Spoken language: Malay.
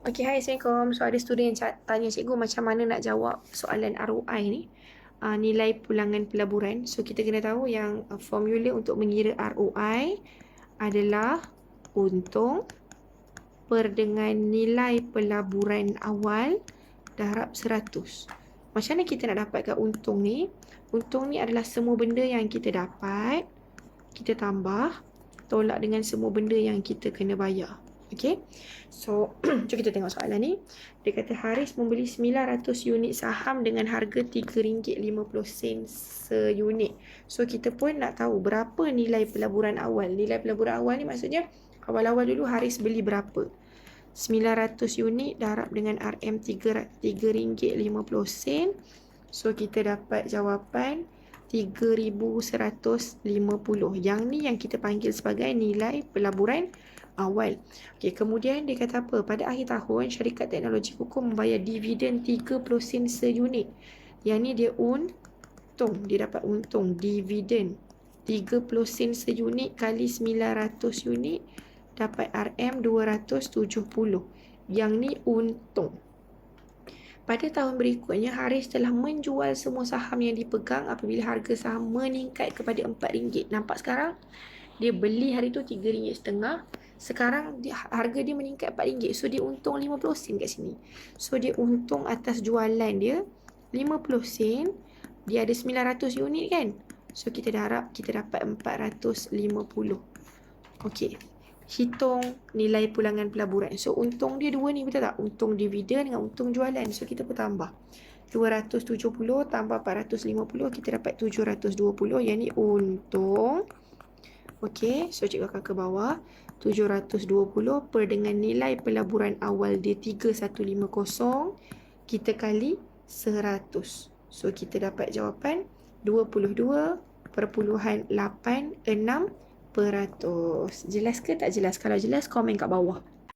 Okay, hai, Assalamualaikum. So, ada student yang tanya cikgu macam mana nak jawab soalan ROI ni, nilai pulangan pelaburan. So, kita kena tahu yang formula untuk mengira ROI adalah untung per dengan nilai pelaburan awal darab 100. Macam mana kita nak dapatkan untung ni? Untung ni adalah semua benda yang kita dapat, kita tambah, tolak dengan semua benda yang kita kena bayar. Okay, so jom kita tengok soalan ni. Dia kata Haris membeli 900 unit saham dengan harga RM3.50 seunit. So kita pun nak tahu berapa nilai pelaburan awal. Nilai pelaburan awal ni maksudnya awal-awal dulu Haris beli berapa. 900 unit darab dengan RM RM3.50. So kita dapat jawapan 3,150. Yang ni yang kita panggil sebagai nilai pelaburan awal. Okey, kemudian dia kata apa? Pada akhir tahun, syarikat teknologi kukuh membayar dividen 30 sen seunit. Yang ni dia untung. Dia dapat untung, dividen 30 sen seunit kali 900 unit dapat RM270. Yang ni untung. Pada tahun berikutnya, Haris telah menjual semua saham yang dipegang apabila harga saham meningkat kepada RM4. Nampak sekarang? Dia beli hari tu RM3.50. Sekarang harga dia meningkat RM4. So, dia untung 50 sen kat sini. So, dia untung atas jualan dia 50 sen. Dia ada 900 unit kan? So, kita darab, kita dapat 450. Okey. Hitung nilai pulangan pelaburan. So, untung dia dua ni, betul tak? Untung dividen dengan untung jualan. So, kita pun tambah. 270 tambah 450, kita dapat 720. Yang ni untung. Okey, so cikgu akan ke bawah. 720 per dengan nilai pelaburan awal dia 3150. Kita kali 100. So, kita dapat jawapan 22.86%. Jelas ke tak jelas? Kalau jelas, komen kat bawah.